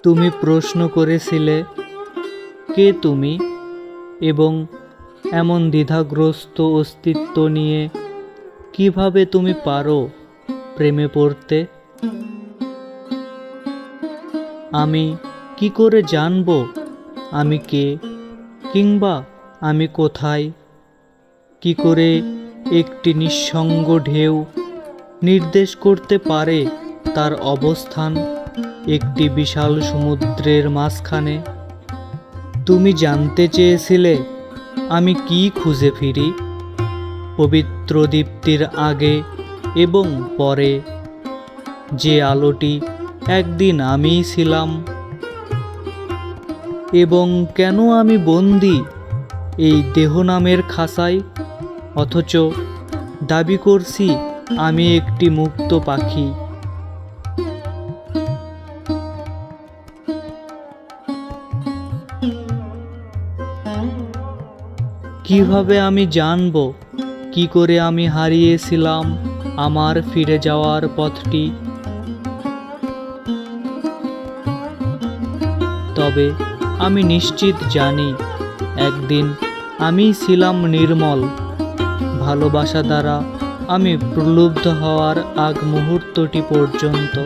তুমি প্রশ্ন করেছিলে কে তুমি, এবং এমন দ্বিধাগ্রস্ত অস্তিত্ব নিয়ে কিভাবে তুমি পারো প্রেমে পড়তে। আমি কি করে জানবো আমি কে, কিংবা আমি কোথায়? কি করে একটি নিঃসঙ্গ ঢেউ নির্দেশ করতে পারে তার অবস্থান একটি বিশাল সমুদ্রের মাঝখানে? তুমি জানতে চেয়েছিলে আমি কি খুঁজে ফিরি পবিত্র দীপ্তির আগে এবং পরে, যে আলোটি একদিন আমিই ছিলাম। এবং কেন আমি বন্দী এই দেহ নামের খাঁচায়, অথচ দাবি করছি আমি একটি মুক্ত পাখি। কিভাবে আমি জানব কি করে আমি হারিয়েছিলাম আমার ফিরে যাওয়ার পথটি? তবে আমি নিশ্চিত জানি একদিন আমি ছিলাম নির্মল। ভালোবাসা দ্বারা আমি প্রলুব্ধ হওয়ার আগ মুহূর্তটি পর্যন্ত।